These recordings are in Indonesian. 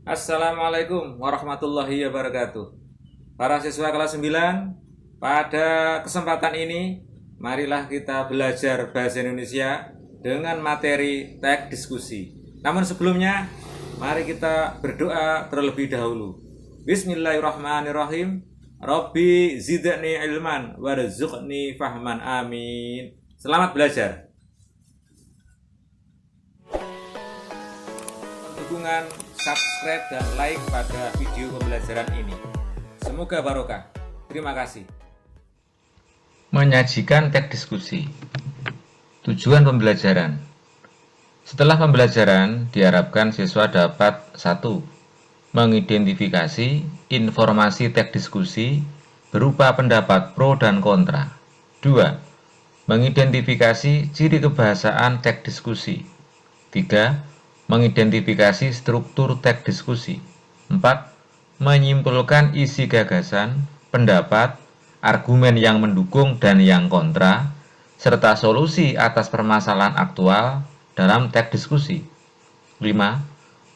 Assalamualaikum warahmatullahi wabarakatuh. Para siswa kelas 9, pada kesempatan ini marilah kita belajar bahasa Indonesia dengan materi teks diskusi. Namun sebelumnya, mari kita berdoa terlebih dahulu. Bismillahirrahmanirrahim. Rabbi zidni ilman warzuqni fahman, amin. Selamat belajar. Dukungan, subscribe, dan like pada video pembelajaran ini. Semoga barokah. Terima kasih. Menyajikan teks diskusi. Tujuan pembelajaran. Setelah pembelajaran, diharapkan siswa dapat 1. Mengidentifikasi informasi teks diskusi berupa pendapat pro dan kontra. 2. Mengidentifikasi ciri kebahasaan teks diskusi. 3. Mengidentifikasi struktur teks diskusi. 4. Menyimpulkan isi gagasan, pendapat, argumen yang mendukung dan yang kontra, serta solusi atas permasalahan aktual dalam teks diskusi. 5.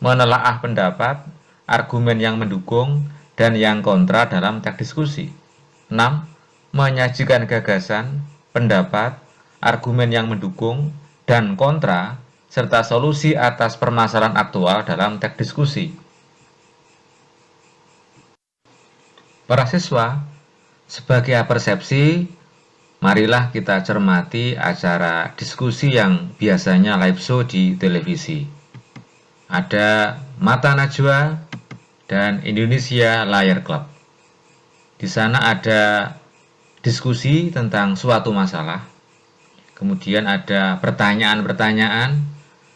Menelaah pendapat, argumen yang mendukung dan yang kontra dalam teks diskusi. 6. Menyajikan gagasan, pendapat, argumen yang mendukung dan kontra, serta solusi atas permasalahan aktual dalam teks diskusi. Para siswa, sebagai persepsi, marilah kita cermati acara diskusi yang biasanya live show di televisi. Ada Mata Najwa dan Indonesia Layar Club. Di sana ada diskusi tentang suatu masalah, kemudian ada pertanyaan-pertanyaan,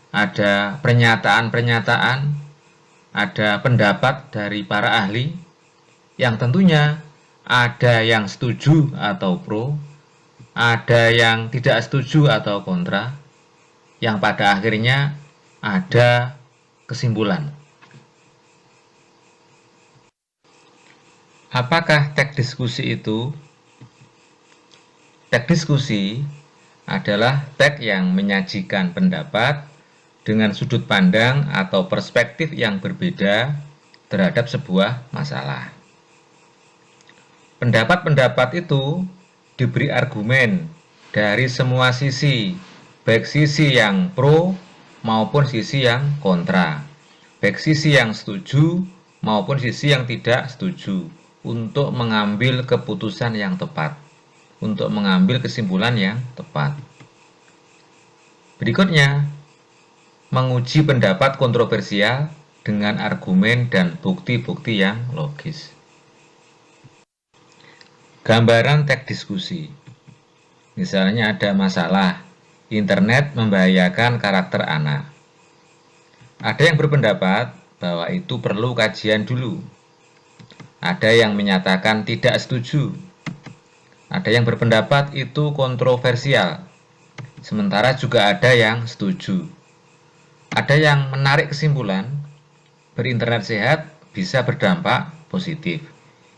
ada pernyataan-pernyataan, ada pendapat dari para ahli, yang tentunya ada yang setuju atau pro, ada yang tidak setuju atau kontra, yang pada akhirnya ada kesimpulan. Apakah teks diskusi itu? Teks diskusi adalah teks yang menyajikan pendapat dengan sudut pandang atau perspektif yang berbeda terhadap sebuah masalah. Pendapat-pendapat itu diberi argumen dari semua sisi, baik sisi yang pro maupun sisi yang kontra, baik sisi yang setuju maupun sisi yang tidak setuju, untuk mengambil keputusan yang tepat, untuk mengambil kesimpulan yang tepat. Berikutnya, menguji pendapat kontroversial dengan argumen dan bukti-bukti yang logis. Gambaran teks diskusi. Misalnya ada masalah, internet membahayakan karakter anak. Ada yang berpendapat bahwa itu perlu kajian dulu. Ada yang menyatakan tidak setuju. Ada yang berpendapat itu kontroversial. Sementara juga ada yang setuju. Ada yang menarik kesimpulan, berinternet sehat bisa berdampak positif.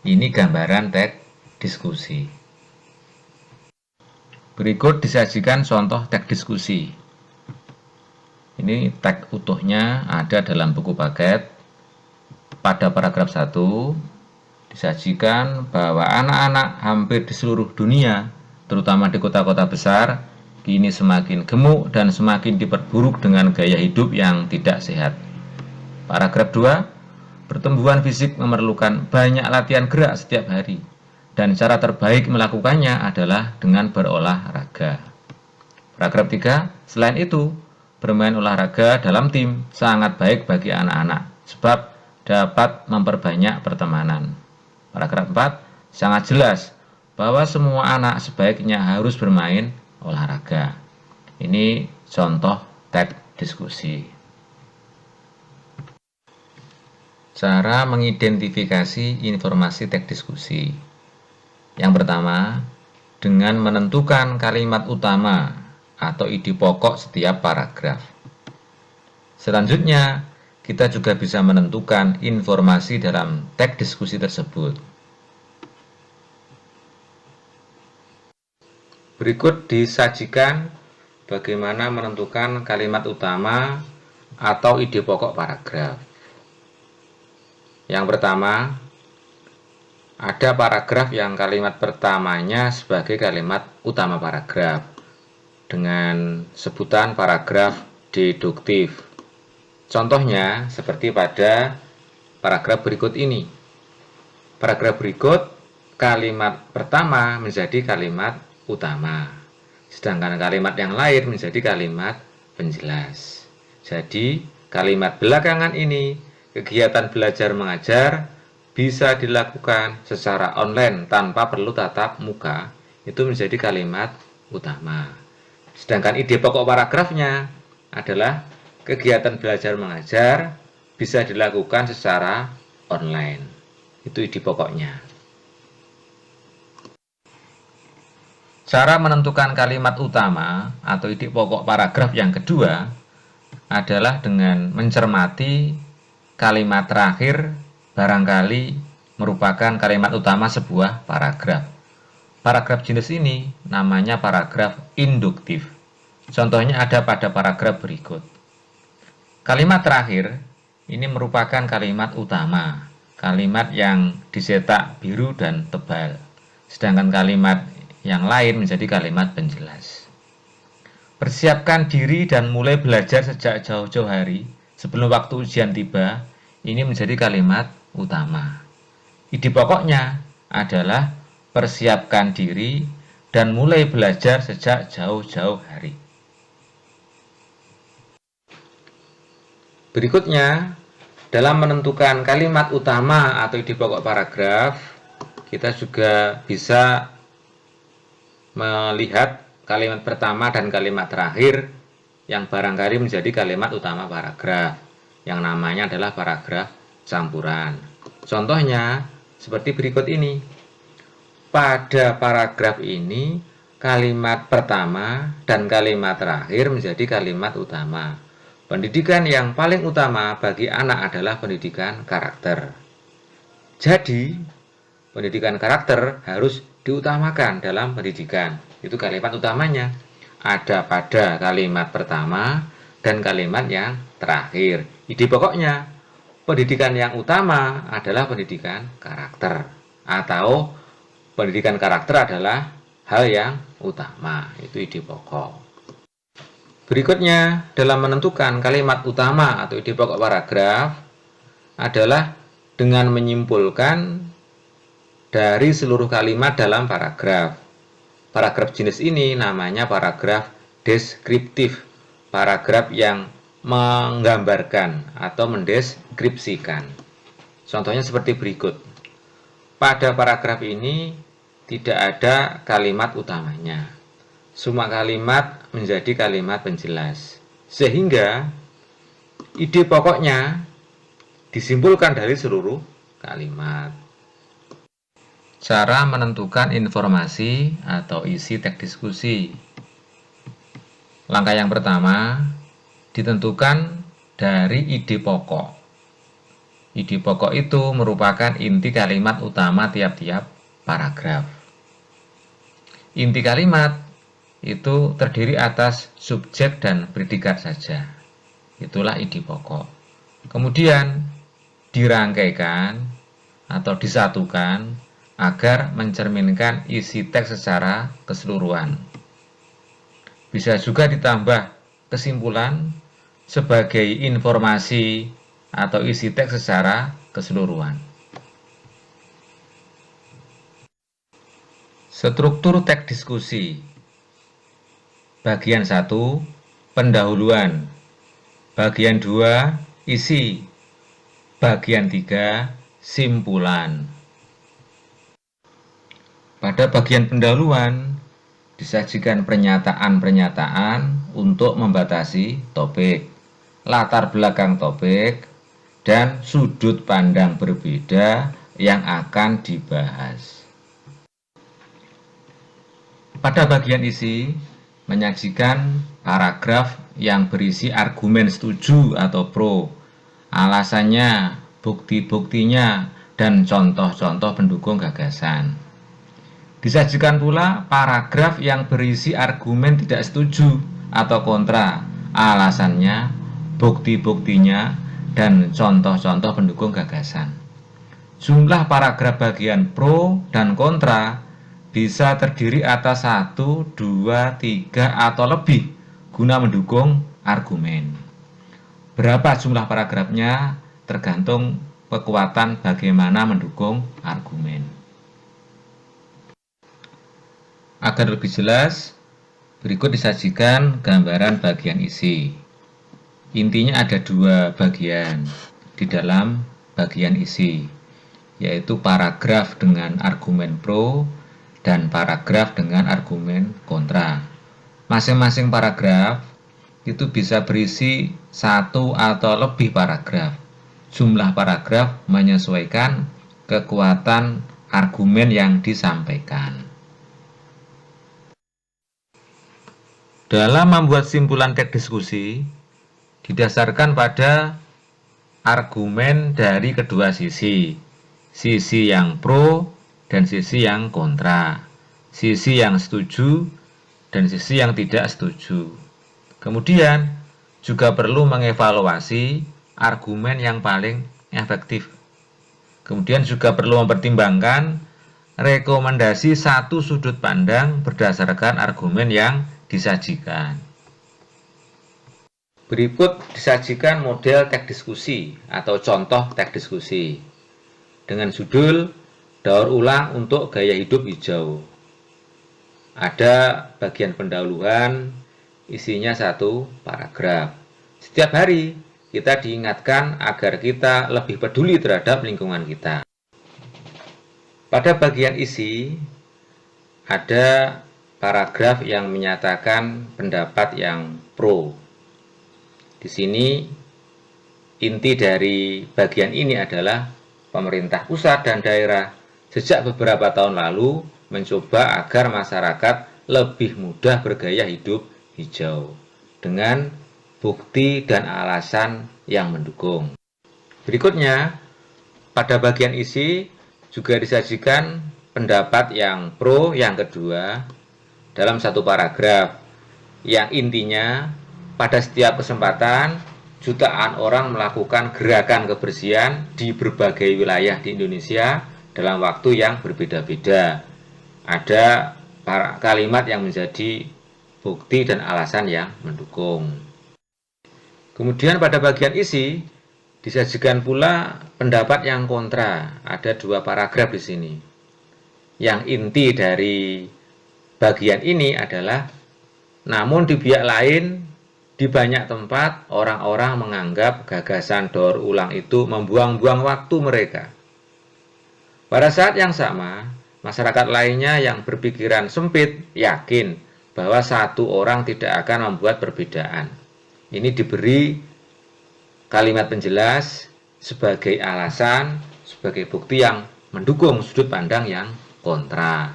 Ini gambaran teks diskusi. Berikut disajikan contoh teks diskusi. Ini teks utuhnya ada dalam buku paket. Pada paragraf 1, disajikan bahwa anak-anak hampir di seluruh dunia, terutama di kota-kota besar, kini semakin gemuk dan semakin diperburuk dengan gaya hidup yang tidak sehat. Paragraf 2, pertumbuhan fisik memerlukan banyak latihan gerak setiap hari, dan cara terbaik melakukannya adalah dengan berolahraga. Paragraf 3, selain itu, bermain olahraga dalam tim sangat baik bagi anak-anak, sebab dapat memperbanyak pertemanan. Paragraf 4, sangat jelas bahwa semua anak sebaiknya harus bermain olahraga. Ini contoh teks diskusi. Cara mengidentifikasi informasi teks diskusi. Yang pertama, dengan menentukan kalimat utama atau ide pokok setiap paragraf. Selanjutnya, kita juga bisa menentukan informasi dalam teks diskusi tersebut. Berikut disajikan bagaimana menentukan kalimat utama atau ide pokok paragraf. Yang pertama, ada paragraf yang kalimat pertamanya sebagai kalimat utama paragraf dengan sebutan paragraf deduktif. Contohnya seperti pada paragraf berikut ini. Paragraf berikut, kalimat pertama menjadi kalimat utama, sedangkan kalimat yang lain menjadi kalimat penjelas. Jadi, kalimat belakangan ini, kegiatan belajar mengajar bisa dilakukan secara online tanpa perlu tatap muka, itu menjadi kalimat utama. Sedangkan ide pokok paragrafnya adalah kegiatan belajar mengajar bisa dilakukan secara online. Itu ide pokoknya. Cara menentukan kalimat utama atau ide pokok paragraf yang kedua adalah dengan mencermati kalimat terakhir barangkali merupakan kalimat utama sebuah paragraf. Paragraf jenis ini namanya paragraf induktif. Contohnya ada pada paragraf berikut. Kalimat terakhir ini merupakan kalimat utama, kalimat yang dicetak biru dan tebal, sedangkan kalimat yang lain menjadi kalimat penjelas. Persiapkan diri dan mulai belajar sejak jauh-jauh hari sebelum waktu ujian tiba, ini menjadi kalimat utama. Ide pokoknya adalah persiapkan diri dan mulai belajar sejak jauh-jauh hari. Berikutnya, dalam menentukan kalimat utama atau ide pokok paragraf, kita juga bisa melihat kalimat pertama dan kalimat terakhir yang barangkali menjadi kalimat utama paragraf, yang namanya adalah paragraf campuran. Contohnya seperti berikut ini. Pada paragraf ini, kalimat pertama dan kalimat terakhir menjadi kalimat utama. Pendidikan yang paling utama bagi anak adalah pendidikan karakter. Jadi, pendidikan karakter harus diutamakan dalam pendidikan. Itu kalimat utamanya. Ada pada kalimat pertama dan kalimat yang terakhir. Ide pokoknya, pendidikan yang utama adalah pendidikan karakter. Atau pendidikan karakter adalah hal yang utama. Itu ide pokok. Berikutnya, dalam menentukan kalimat utama atau ide pokok paragraf adalah dengan menyimpulkan dari seluruh kalimat dalam paragraf. Paragraf jenis ini namanya paragraf deskriptif, paragraf yang menggambarkan atau mendeskripsikan. Contohnya seperti berikut. Pada paragraf ini tidak ada kalimat utamanya. Semua kalimat menjadi kalimat penjelas. Sehingga ide pokoknya disimpulkan dari seluruh kalimat. Cara menentukan informasi atau isi teks diskusi. Langkah yang pertama, ditentukan dari ide pokok. Ide pokok itu merupakan inti kalimat utama tiap-tiap paragraf. Inti kalimat itu terdiri atas subjek dan predikat saja. Itulah ide pokok. Kemudian dirangkaikan atau disatukan agar mencerminkan isi teks secara keseluruhan. Bisa juga ditambah kesimpulan sebagai informasi atau isi teks secara keseluruhan. Struktur teks diskusi. Bagian 1, pendahuluan. Bagian 2, isi. Bagian 3, simpulan. Pada bagian pendahuluan, disajikan pernyataan-pernyataan untuk membatasi topik, latar belakang topik, dan sudut pandang berbeda yang akan dibahas. Pada bagian isi, menyajikan paragraf yang berisi argumen setuju atau pro, alasannya, bukti-buktinya, dan contoh-contoh pendukung gagasan. Disajikan pula paragraf yang berisi argumen tidak setuju atau kontra, alasannya, bukti-buktinya, dan contoh-contoh pendukung gagasan. jumlah paragraf bagian pro dan kontra bisa terdiri atas 1, 2, 3, atau lebih guna mendukung argumen. Berapa jumlah paragrafnya tergantung kekuatan bagaimana mendukung argumen. Agar lebih jelas, berikut disajikan gambaran bagian isi. Intinya ada 2 bagian di dalam bagian isi, yaitu paragraf dengan argumen pro dan paragraf dengan argumen kontra. Masing-masing paragraf itu bisa berisi 1 atau lebih paragraf. Jumlah paragraf menyesuaikan kekuatan argumen yang disampaikan. Dalam membuat simpulan teks diskusi, didasarkan pada argumen dari kedua sisi yang pro dan sisi yang kontra, sisi yang setuju dan sisi yang tidak setuju. Kemudian juga perlu mengevaluasi argumen yang paling efektif. Kemudian juga perlu mempertimbangkan rekomendasi satu sudut pandang berdasarkan argumen yang disajikan. Berikut disajikan model teks diskusi atau contoh teks diskusi dengan judul daur ulang untuk gaya hidup hijau. Ada bagian pendahuluan, isinya 1 paragraf. Setiap hari kita diingatkan agar kita lebih peduli terhadap lingkungan kita. Pada bagian isi ada paragraf yang menyatakan pendapat yang pro. Di sini inti dari bagian ini adalah pemerintah pusat dan daerah sejak beberapa tahun lalu mencoba agar masyarakat lebih mudah bergaya hidup hijau dengan bukti dan alasan yang mendukung. Berikutnya, pada bagian isi juga disajikan pendapat yang pro yang kedua dalam 1 paragraf yang intinya pada setiap kesempatan jutaan orang melakukan gerakan kebersihan di berbagai wilayah di Indonesia dalam waktu yang berbeda-beda. Ada kalimat yang menjadi bukti dan alasan yang mendukung. Kemudian pada bagian isi disajikan pula pendapat yang kontra. Ada 2 paragraf di sini. Yang inti dari bagian ini adalah, namun di pihak lain, di banyak tempat orang-orang menganggap gagasan daur ulang itu membuang-buang waktu mereka. Pada saat yang sama, masyarakat lainnya yang berpikiran sempit yakin bahwa 1 orang tidak akan membuat perbedaan. Ini diberi kalimat penjelas sebagai alasan, sebagai bukti yang mendukung sudut pandang yang kontra.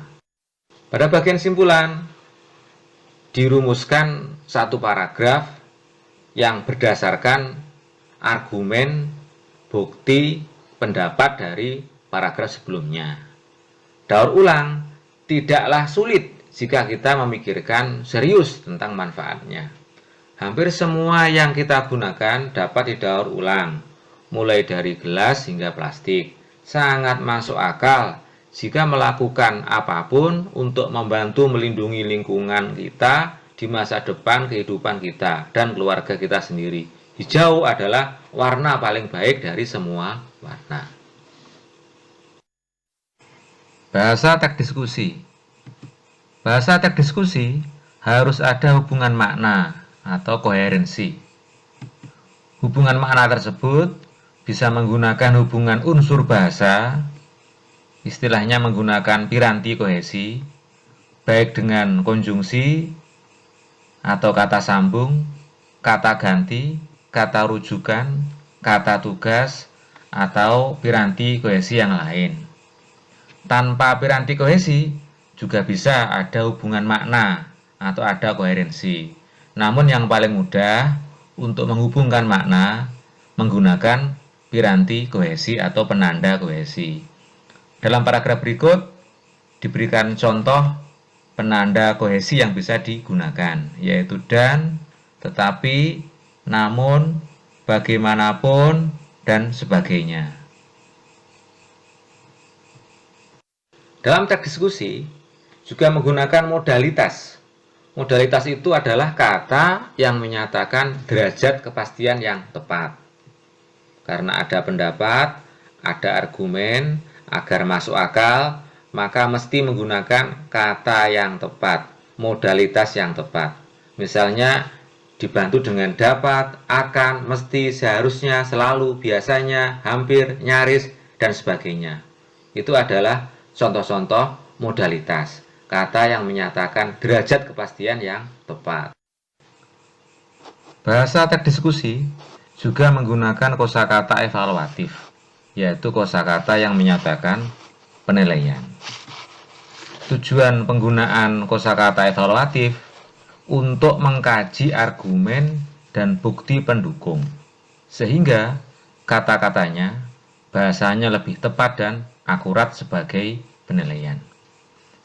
Pada bagian simpulan, dirumuskan 1 paragraf yang berdasarkan argumen, bukti, pendapat dari paragraf sebelumnya. Daur ulang tidaklah sulit jika kita memikirkan serius tentang manfaatnya. Hampir semua yang kita gunakan dapat didaur ulang, mulai dari gelas hingga plastik. Sangat masuk akal jika melakukan apapun untuk membantu melindungi lingkungan kita di masa depan kehidupan kita dan keluarga kita sendiri. Hijau adalah warna paling baik dari semua warna. Bahasa teks diskusi. Bahasa teks diskusi harus ada hubungan makna atau koherensi. Hubungan makna tersebut bisa menggunakan hubungan unsur bahasa, istilahnya menggunakan piranti kohesi, baik dengan konjungsi atau kata sambung, kata ganti, kata rujukan, kata tugas, atau piranti kohesi yang lain. Tanpa piranti kohesi juga bisa ada hubungan makna atau ada koherensi. Namun yang paling mudah untuk menghubungkan makna menggunakan piranti kohesi atau penanda kohesi. Dalam paragraf berikut diberikan contoh penanda kohesi yang bisa digunakan, yaitu dan, tetapi, namun, bagaimanapun, dan sebagainya. Dalam teks diskusi juga menggunakan modalitas. Modalitas itu adalah kata yang menyatakan derajat kepastian yang tepat. Karena ada pendapat, ada argumen, agar masuk akal, maka mesti menggunakan kata yang tepat, modalitas yang tepat. Misalnya dibantu dengan dapat, akan, mesti, seharusnya, selalu, biasanya, hampir, nyaris, dan sebagainya. Itu adalah contoh-contoh modalitas, kata yang menyatakan derajat kepastian yang tepat. Bahasa teks diskusi juga menggunakan kosakata evaluatif, yaitu kosakata yang menyatakan penilaian. Tujuan penggunaan kosakata evaluatif untuk mengkaji argumen dan bukti pendukung, sehingga kata-katanya bahasanya lebih tepat dan akurat sebagai penilaian.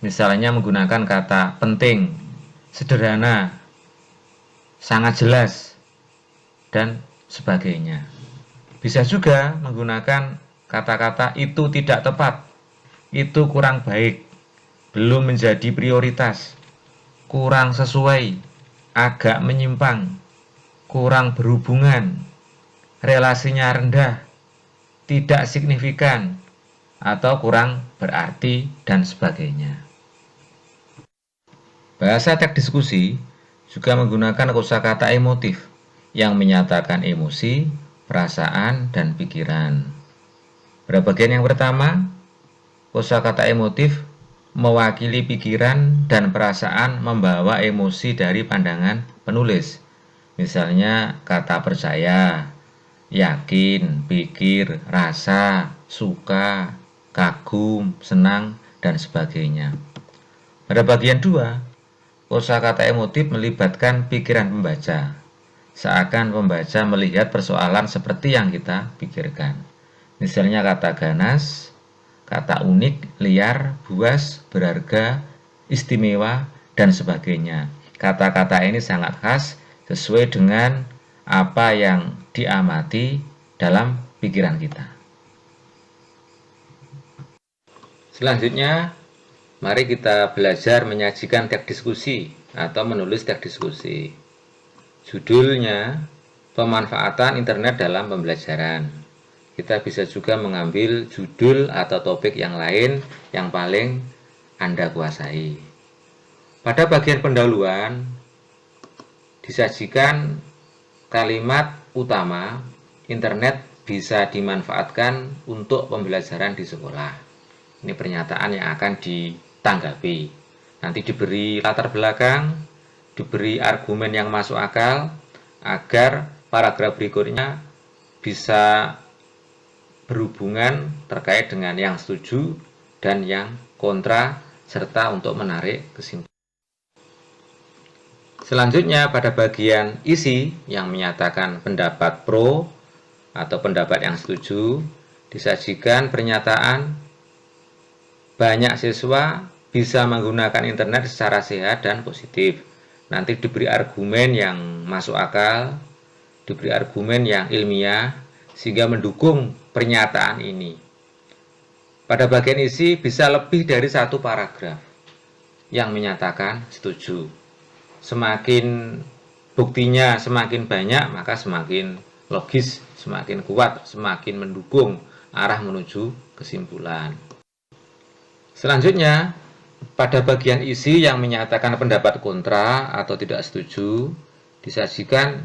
Misalnya menggunakan kata penting, sederhana, sangat jelas, dan sebagainya. Bisa juga menggunakan kata-kata itu tidak tepat, itu kurang baik, belum menjadi prioritas, kurang sesuai, agak menyimpang, kurang berhubungan, relasinya rendah, tidak signifikan, atau kurang berarti, dan sebagainya. Bahasa teks diskusi juga menggunakan kosakata emotif yang menyatakan emosi, perasaan, dan pikiran. Pada bagian yang pertama, kosakata emotif mewakili pikiran dan perasaan membawa emosi dari pandangan penulis. Misalnya kata percaya, yakin, pikir, rasa, suka, kagum, senang, dan sebagainya. Pada bagian 2, kosakata emotif melibatkan pikiran pembaca, seakan pembaca melihat persoalan seperti yang kita pikirkan. Misalnya kata ganas, kata unik, liar, buas, berharga, istimewa, dan sebagainya. Kata-kata ini sangat khas sesuai dengan apa yang diamati dalam pikiran kita. Selanjutnya, mari kita belajar menyajikan teks diskusi atau menulis teks diskusi. Judulnya, pemanfaatan internet dalam pembelajaran. Kita bisa juga mengambil judul atau topik yang lain yang paling Anda kuasai. Pada bagian pendahuluan, disajikan kalimat utama, internet bisa dimanfaatkan untuk pembelajaran di sekolah. Ini pernyataan yang akan ditanggapi. Nanti diberi latar belakang, diberi argumen yang masuk akal agar paragraf berikutnya bisa berhubungan terkait dengan yang setuju dan yang kontra serta untuk menarik kesimpulan. Selanjutnya pada bagian isi yang menyatakan pendapat pro atau pendapat yang setuju, disajikan pernyataan banyak siswa bisa menggunakan internet secara sehat dan positif. Nanti diberi argumen yang masuk akal, diberi argumen yang ilmiah, sehingga mendukung pernyataan ini. Pada bagian isi bisa lebih dari satu paragraf yang menyatakan setuju. Semakin buktinya semakin banyak, maka semakin logis, semakin kuat, semakin mendukung arah menuju kesimpulan. Selanjutnya, pada bagian isi yang menyatakan pendapat kontra atau tidak setuju, disajikan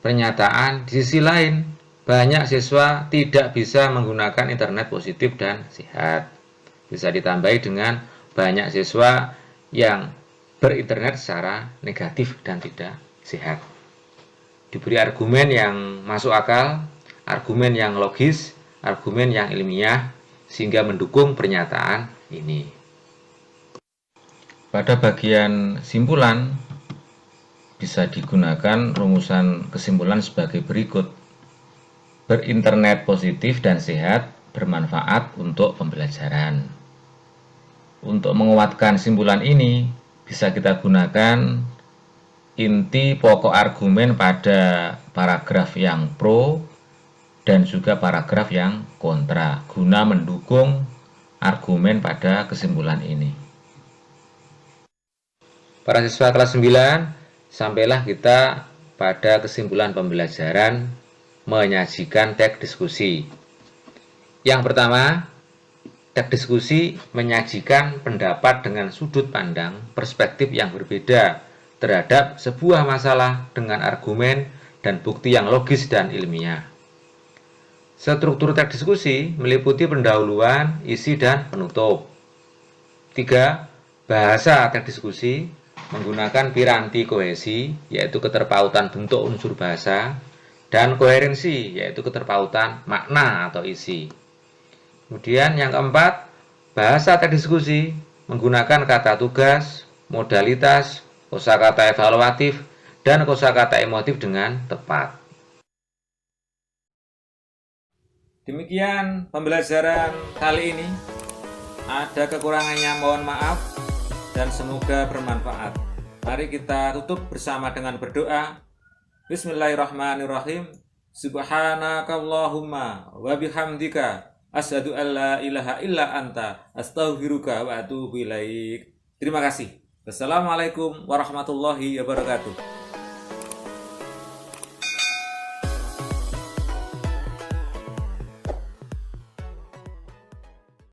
pernyataan di sisi lain, banyak siswa tidak bisa menggunakan internet positif dan sehat. Bisa ditambahi dengan banyak siswa yang berinternet secara negatif dan tidak sehat. Diberi argumen yang masuk akal, argumen yang logis, argumen yang ilmiah, sehingga mendukung pernyataan ini. Pada bagian simpulan bisa digunakan rumusan kesimpulan sebagai berikut. Berinternet positif dan sehat bermanfaat untuk pembelajaran. Untuk menguatkan simpulan ini, bisa kita gunakan inti pokok argumen pada paragraf yang pro dan juga paragraf yang kontra, guna mendukung argumen pada kesimpulan ini. Para siswa kelas 9, sampailah kita pada kesimpulan pembelajaran menyajikan teks diskusi. Yang pertama, teks diskusi menyajikan pendapat dengan sudut pandang perspektif yang berbeda terhadap sebuah masalah dengan argumen dan bukti yang logis dan ilmiah. Struktur teks diskusi meliputi pendahuluan, isi, dan penutup. 3. Bahasa teks diskusi menggunakan piranti kohesi, yaitu keterpautan bentuk unsur bahasa, dan koherensi, yaitu keterpautan makna atau isi. Kemudian yang keempat, bahasa teks diskusi menggunakan kata tugas, modalitas, kosakata evaluatif, dan kosakata emotif dengan tepat. Demikian pembelajaran kali ini. Ada kekurangannya mohon maaf dan semoga bermanfaat. Mari kita tutup bersama dengan berdoa. Bismillahirrahmanirrahim. Subhanakallahumma wa bihamdika asyhadu an la ilaha illa anta astaghfiruka wa atubu ilaik. Terima kasih. Wassalamualaikum warahmatullahi wabarakatuh.